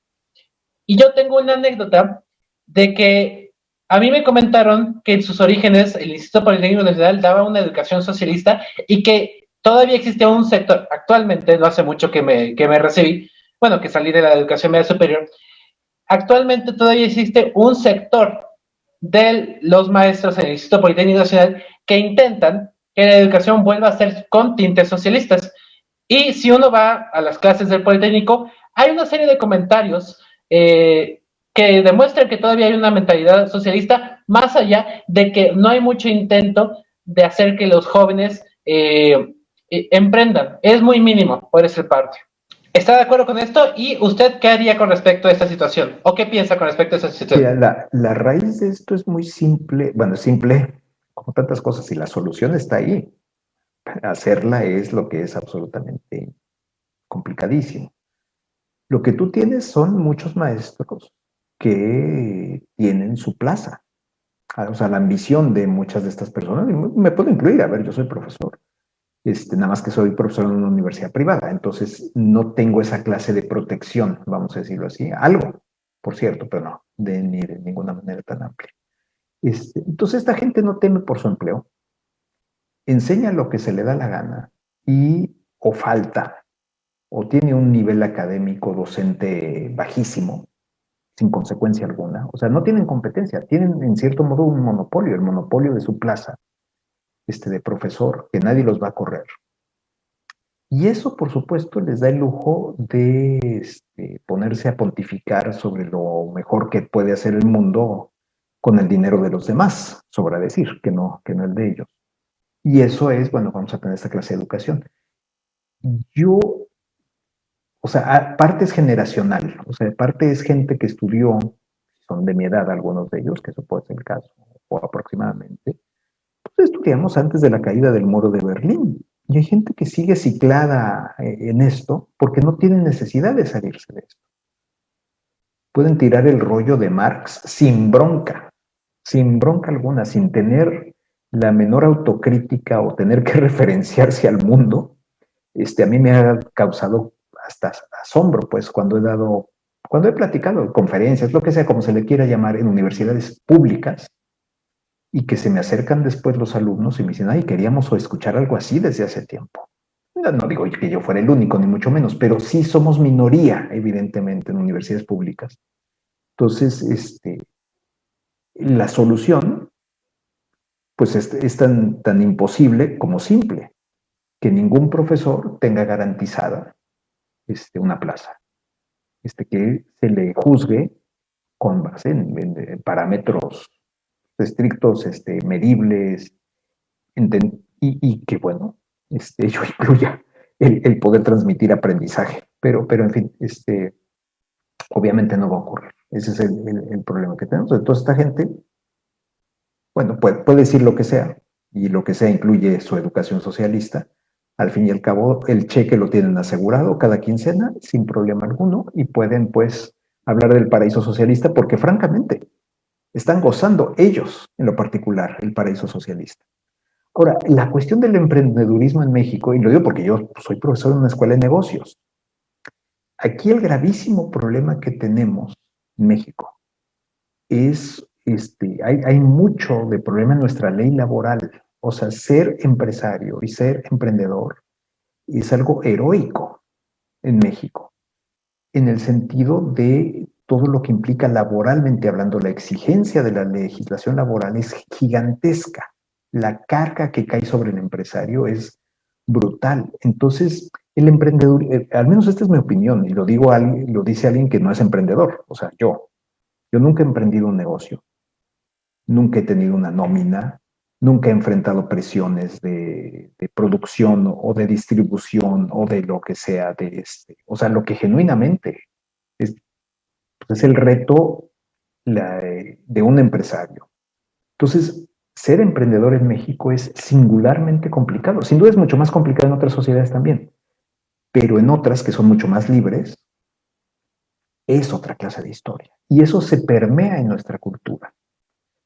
Speaker 1: Y yo tengo una anécdota de que a mí me comentaron que en sus orígenes el Instituto Politécnico Nacional daba una educación socialista y que todavía existía un sector, actualmente, no hace mucho que me recibí, bueno, que salí de la educación media superior, actualmente todavía existe un sector de los maestros en el Instituto Politécnico Nacional que intentan que la educación vuelva a ser con tintes socialistas. Y si uno va a las clases del Politécnico, hay una serie de comentarios que demuestran que todavía hay una mentalidad socialista, más allá de que no hay mucho intento de hacer que los jóvenes emprendan. Es muy mínimo por esa parte. ¿Está de acuerdo con esto? ¿Y usted qué haría con respecto a esta situación? ¿O qué piensa con respecto a esta situación?
Speaker 3: Mira, la raíz de esto es muy simple, bueno, simple como tantas cosas, y la solución está ahí. Hacerla es lo que es absolutamente complicadísimo. Lo que tú tienes son muchos maestros que tienen su plaza. O sea, la ambición de muchas de estas personas, me puedo incluir, a ver, yo soy profesor, nada más que soy profesor en una universidad privada, entonces no tengo esa clase de protección, vamos a decirlo así, algo, por cierto, pero no, ni de ninguna manera tan amplia. Entonces esta gente no teme por su empleo, enseña lo que se le da la gana y o falta o tiene un nivel académico docente bajísimo, sin consecuencia alguna. O sea, no tienen competencia, tienen en cierto modo un monopolio, el monopolio de su plaza, de profesor, que nadie los va a correr. Y eso, por supuesto, les da el lujo de ponerse a pontificar sobre lo mejor que puede hacer el mundo con el dinero de los demás, sobra decir, que no el de ellos. Y eso es, bueno, vamos a tener esta clase de educación. O sea, parte es generacional, o sea, parte es gente que estudió, son de mi edad algunos de ellos, que eso puede ser el caso, o aproximadamente, pues estudiamos antes de la caída del muro de Berlín. Y hay gente que sigue ciclada en esto porque no tiene necesidad de salirse de esto. Pueden tirar el rollo de Marx sin bronca alguna, sin tener la menor autocrítica o tener que referenciarse al mundo. A mí me ha causado hasta asombro, pues, cuando he platicado en conferencias, lo que sea, como se le quiera llamar, en universidades públicas, y que se me acercan después los alumnos y me dicen, ay, queríamos escuchar algo así desde hace tiempo. No digo que yo fuera el único, ni mucho menos, pero sí somos minoría, evidentemente, en universidades públicas. Entonces, la solución, pues, es tan imposible como simple, que ningún profesor tenga garantizada una plaza, que se le juzgue con base en parámetros estrictos, medibles, y que, bueno, ello incluya el poder transmitir aprendizaje, pero en fin, obviamente no va a ocurrir. Ese es el problema que tenemos. Entonces, esta gente, bueno, puede decir lo que sea, y lo que sea incluye su educación socialista. Al fin y al cabo, el cheque lo tienen asegurado cada quincena, sin problema alguno, y pueden, pues, hablar del paraíso socialista, porque francamente, están gozando ellos, en lo particular, el paraíso socialista. Ahora, la cuestión del emprendedurismo en México, y lo digo porque yo soy profesor en una escuela de negocios, aquí el gravísimo problema que tenemos en México es, hay mucho de problema en nuestra ley laboral. O sea, ser empresario y ser emprendedor es algo heroico en México, en el sentido de todo lo que implica laboralmente hablando. La exigencia de la legislación laboral es gigantesca. La carga que cae sobre el empresario es brutal. Entonces, el emprendedor, al menos esta es mi opinión, y lo dice alguien que no es emprendedor, o sea, yo nunca he emprendido un negocio, nunca he tenido una nómina, nunca he enfrentado presiones de producción o de distribución o de lo que sea, o sea, lo que genuinamente es el reto de un empresario. Entonces, ser emprendedor en México es singularmente complicado. Sin duda es mucho más complicado en otras sociedades también, pero en otras que son mucho más libres, es otra clase de historia. Y eso se permea en nuestra cultura.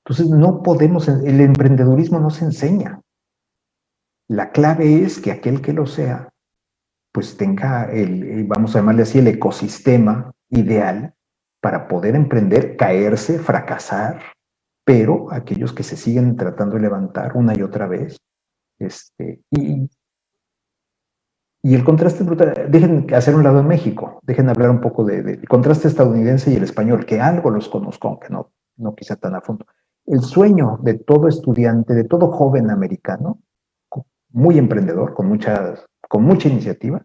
Speaker 3: Entonces, no podemos, el emprendedurismo no se enseña. La clave es que aquel que lo sea, pues tenga vamos a llamarle así, el ecosistema ideal para poder emprender, caerse, fracasar, pero aquellos que se siguen tratando de levantar una y otra vez, y el contraste brutal. Dejen hacer un lado en México, dejen hablar un poco del contraste estadounidense y el español, que algo los conozco, aunque no quizá tan a fondo. El sueño de todo estudiante, de todo joven americano, muy emprendedor, con mucha iniciativa,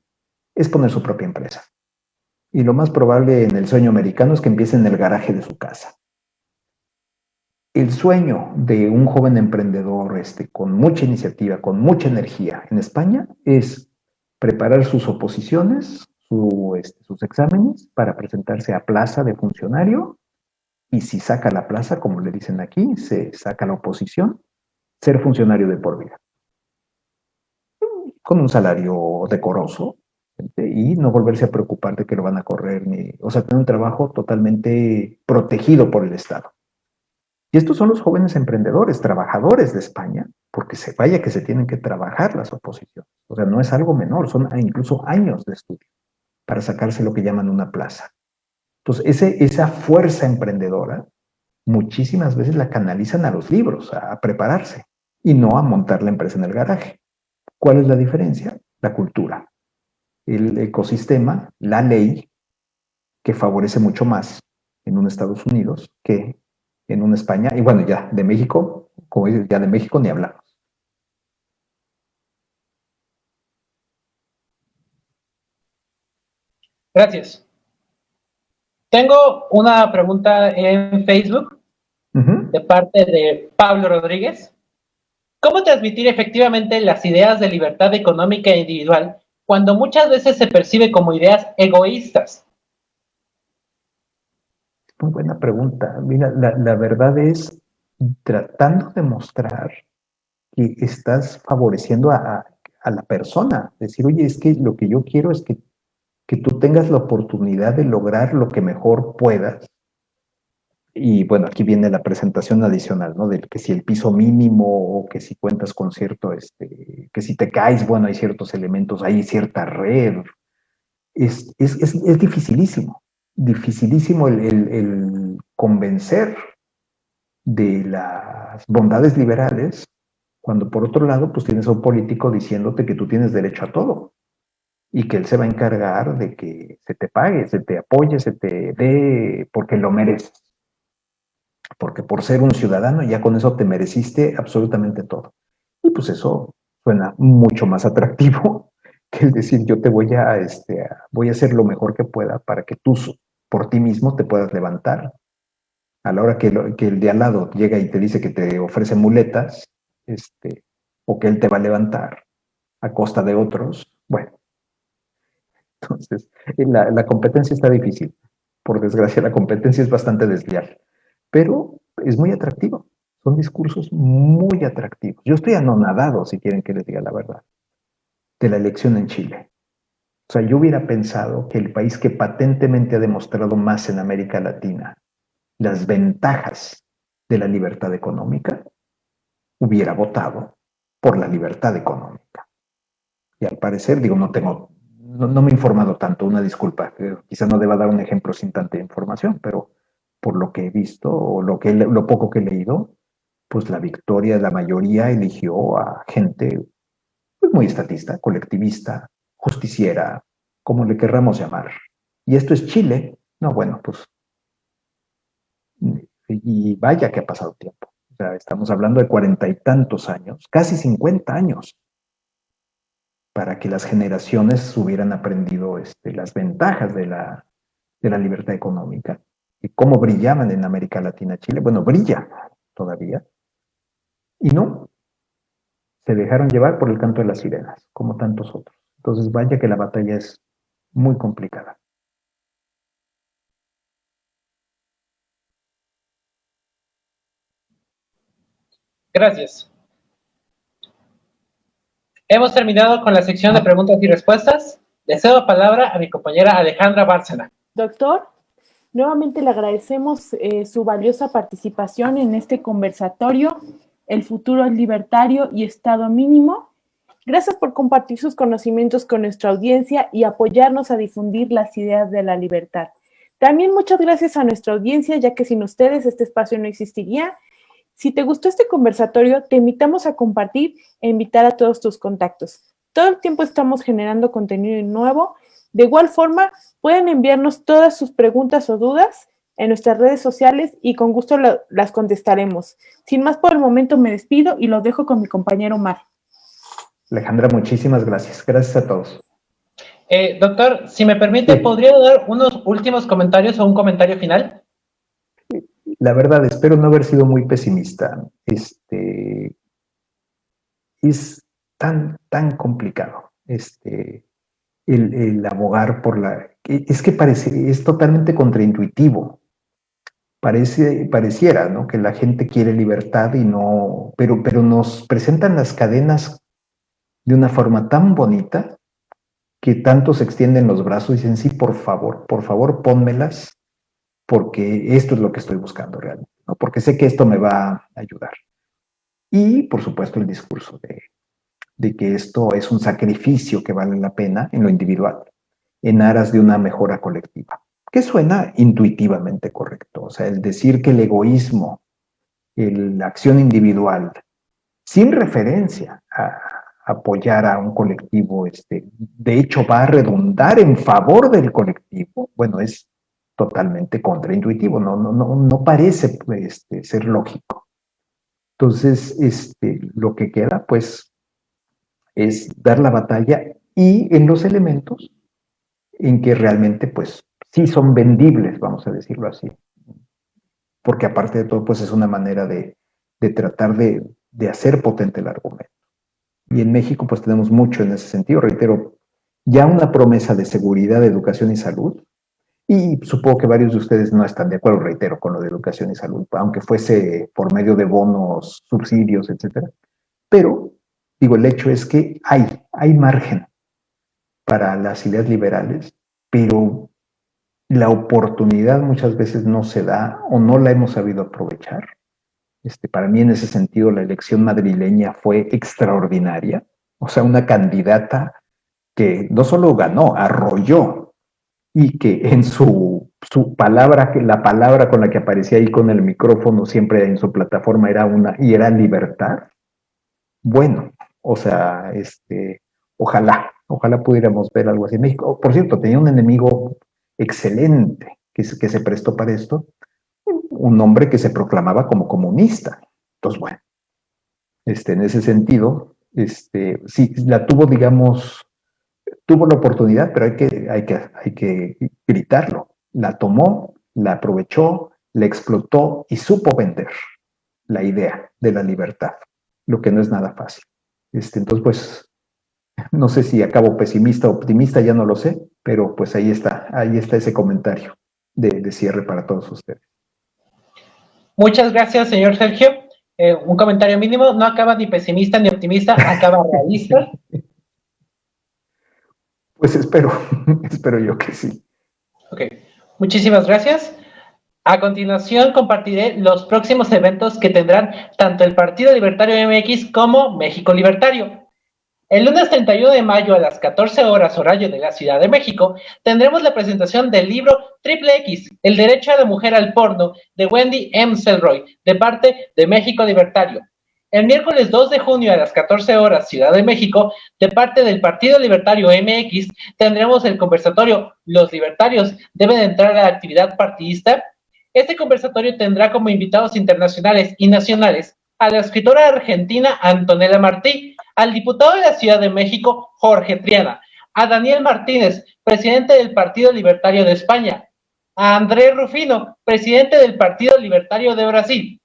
Speaker 3: es poner su propia empresa. Y lo más probable en el sueño americano es que empiece en el garaje de su casa. El sueño de un joven emprendedor con mucha iniciativa, con mucha energía en España, es preparar sus oposiciones, sus exámenes para presentarse a plaza de funcionario, y si saca la plaza, como le dicen aquí, se saca la oposición, ser funcionario de por vida, con un salario decoroso, y no volverse a preocupar de que lo van a correr, o sea, tener un trabajo totalmente protegido por el Estado. Y estos son los jóvenes emprendedores, trabajadores de España, porque vaya que se tienen que trabajar las oposiciones. O sea, no es algo menor, son incluso años de estudio para sacarse lo que llaman una plaza. Entonces, esa fuerza emprendedora, muchísimas veces la canalizan a los libros, a prepararse, y no a montar la empresa en el garaje. ¿Cuál es la diferencia? La cultura. el ecosistema, la ley, que favorece mucho más en un Estados Unidos que en una España, y bueno, ya de México, como dices, ya de México ni hablamos.
Speaker 1: Gracias. Tengo una pregunta en Facebook de parte de Pablo Rodríguez. ¿Cómo transmitir efectivamente las ideas de libertad económica e individual cuando muchas veces se percibe como ideas egoístas?
Speaker 3: Muy buena pregunta. Mira, la verdad es tratando de mostrar que estás favoreciendo a la persona. Decir, oye, es que lo que yo quiero es que tú tengas la oportunidad de lograr lo que mejor puedas. Y bueno, aquí viene la presentación adicional, ¿no? Del que si el piso mínimo o que si cuentas con cierto, que si te caes, bueno, hay ciertos elementos, hay cierta red. Es dificilísimo, dificilísimo el convencer de las bondades liberales, cuando por otro lado, pues tienes a un político diciéndote que tú tienes derecho a todo y que él se va a encargar de que se te pague, se te apoye, se te dé porque lo mereces. Porque por ser un ciudadano ya con eso te mereciste absolutamente todo. Y pues eso suena mucho más atractivo que el decir yo te voy a hacer lo mejor que pueda para que tú por ti mismo te puedas levantar. A la hora que el de al lado llega y te dice que te ofrece muletas, o que él te va a levantar a costa de otros, bueno, entonces la competencia está difícil. Por desgracia, la competencia es bastante desleal, pero es muy atractivo. Son discursos muy atractivos. Yo estoy anonadado, si quieren que les diga la verdad, de la elección en Chile. O sea, yo hubiera pensado que el país que patentemente ha demostrado más en América Latina las ventajas de la libertad económica, hubiera votado por la libertad económica. Y al parecer, digo, no me he informado tanto, una disculpa, quizá no deba dar un ejemplo sin tanta información, pero por lo que he visto o lo poco que he leído, pues la victoria, la mayoría eligió a gente pues, muy estatista, colectivista, justiciera, como le querramos llamar. Y esto es Chile. No, bueno, pues, y vaya que ha pasado tiempo. O sea, estamos hablando de 40 y tantos años, casi 50 años, para que las generaciones hubieran aprendido las ventajas de la libertad económica y cómo brillaban en América Latina Chile. Bueno, brilla todavía. Y no, se dejaron llevar por el canto de las sirenas, como tantos otros. Entonces, vaya que la batalla es muy complicada.
Speaker 1: Gracias. Hemos terminado con la sección de preguntas y respuestas. Le cedo la palabra a mi compañera Alejandra Bárcena.
Speaker 2: Doctor, nuevamente le agradecemos su valiosa participación en este conversatorio, El futuro es libertario y Estado mínimo. Gracias por compartir sus conocimientos con nuestra audiencia y apoyarnos a difundir las ideas de la libertad. También muchas gracias a nuestra audiencia, ya que sin ustedes este espacio no existiría. Si te gustó este conversatorio, te invitamos a compartir e invitar a todos tus contactos. Todo el tiempo estamos generando contenido nuevo. De igual forma, pueden enviarnos todas sus preguntas o dudas en nuestras redes sociales y con gusto las contestaremos. Sin más por el momento me despido y lo dejo con mi compañero Omar.
Speaker 3: Alejandra, muchísimas gracias. Gracias a todos.
Speaker 1: Doctor, si me permite,
Speaker 3: Sí.
Speaker 1: ¿podría dar unos últimos comentarios o un comentario final?
Speaker 3: La verdad, espero no haber sido muy pesimista. Es tan complicado el abogar por es que es totalmente contraintuitivo. Pareciera, ¿no? Que la gente quiere libertad y no, pero nos presentan las cadenas de una forma tan bonita que tanto se extienden los brazos y dicen, sí, por favor, pónmelas, porque esto es lo que estoy buscando realmente, ¿no? Porque sé que esto me va a ayudar. Y, por supuesto, el discurso de que esto es un sacrificio que vale la pena en lo individual, en aras de una mejora colectiva, que suena intuitivamente correcto. O sea, el decir que el egoísmo, la acción individual, sin referencia apoyar a un colectivo, de hecho va a redundar en favor del colectivo, bueno, es totalmente contraintuitivo, no parece ser lógico. Entonces, lo que queda, pues, es dar la batalla y en los elementos en que realmente, pues, sí son vendibles, vamos a decirlo así. Porque aparte de todo, pues, es una manera de tratar de hacer potente el argumento. Y en México, pues, tenemos mucho en ese sentido. Reitero, ya una promesa de seguridad, educación y salud, y supongo que varios de ustedes no están de acuerdo, reitero, con lo de educación y salud, aunque fuese por medio de bonos, subsidios, etcétera. Pero, digo, el hecho es que hay margen para las ideas liberales, pero la oportunidad muchas veces no se da o no la hemos sabido aprovechar. Para mí, en ese sentido, la elección madrileña fue extraordinaria. O sea, una candidata que no solo ganó, arrolló, y que en su palabra, la palabra con la que aparecía ahí con el micrófono siempre en su plataforma era libertad. Bueno, o sea, ojalá pudiéramos ver algo así en México. Por cierto, tenía un enemigo excelente que se prestó para esto, un hombre que se proclamaba como comunista. Entonces, bueno, en ese sentido, sí, la tuvo, digamos, tuvo la oportunidad, pero hay que gritarlo. La tomó, la aprovechó, la explotó y supo vender la idea de la libertad, lo que no es nada fácil. Entonces, pues, no sé si acabo pesimista o optimista, ya no lo sé, pero pues ahí está ese comentario de cierre para todos ustedes.
Speaker 1: Muchas gracias, señor Sergio. Un comentario mínimo, no acaba ni pesimista ni optimista, acaba realista.
Speaker 3: Pues espero yo que sí.
Speaker 1: Ok, muchísimas gracias. A continuación compartiré los próximos eventos que tendrán tanto el Partido Libertario MX como México Libertario. El lunes 31 de mayo a las 14 horas horario de la Ciudad de México tendremos la presentación del libro Triple X, El Derecho a la Mujer al Porno, de Wendy M. Selroy, de parte de México Libertario. El miércoles 2 de junio a las 14 horas Ciudad de México, de parte del Partido Libertario MX, tendremos el conversatorio Los Libertarios deben entrar a la actividad partidista. Este conversatorio tendrá como invitados internacionales y nacionales a la escritora argentina Antonella Martí, al diputado de la Ciudad de México Jorge Triana, a Daniel Martínez, presidente del Partido Libertario de España, a Andrés Rufino, presidente del Partido Libertario de Brasil,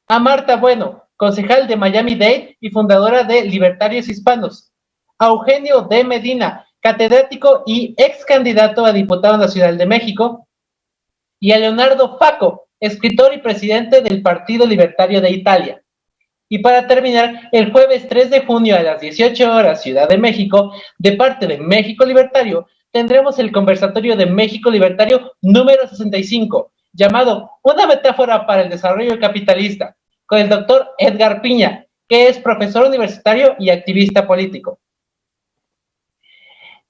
Speaker 1: a Marta Bueno, concejal de Miami-Dade y fundadora de Libertarios Hispanos, a Eugenio D. Medina, catedrático y ex candidato a diputado nacional de México, y a Leonardo Facco, escritor y presidente del Partido Libertario de Italia. Y para terminar, el jueves 3 de junio a las 18 horas Ciudad de México, de parte de México Libertario, tendremos el conversatorio de México Libertario número 65, llamado Una metáfora para el desarrollo capitalista, con el doctor Edgar Piña, que es profesor universitario y activista político.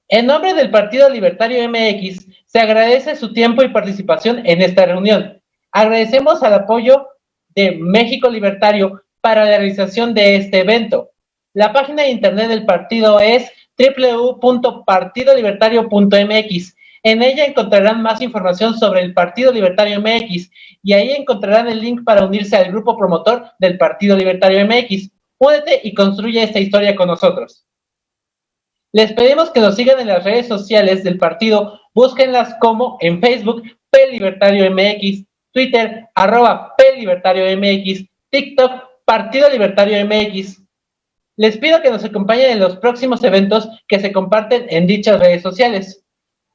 Speaker 1: En nombre del Partido Libertario MX, se agradece su tiempo y participación en esta reunión. Agradecemos al apoyo de México Libertario para la realización de este evento. La página de internet del partido es www.partidolibertario.mx. En ella encontrarán más información sobre el Partido Libertario MX y ahí encontrarán el link para unirse al grupo promotor del Partido Libertario MX. Únete y construye esta historia con nosotros. Les pedimos que nos sigan en las redes sociales del partido, búsquenlas como en Facebook, PLibertario MX, Twitter, @PLibertario MX, TikTok, Partido Libertario MX. Les pido que nos acompañen en los próximos eventos que se comparten en dichas redes sociales.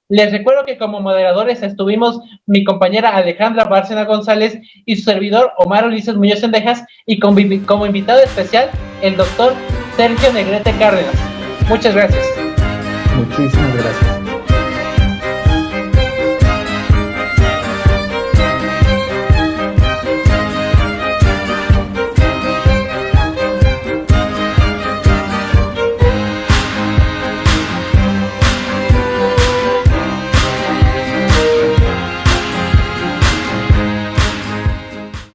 Speaker 1: Les recuerdo que como moderadores estuvimos mi compañera Alejandra Bárcena González y su servidor Omar Ulises Muñoz Sendejas, y como invitado especial el doctor Sergio Negrete Cárdenas. Muchas gracias.
Speaker 3: Muchísimas gracias.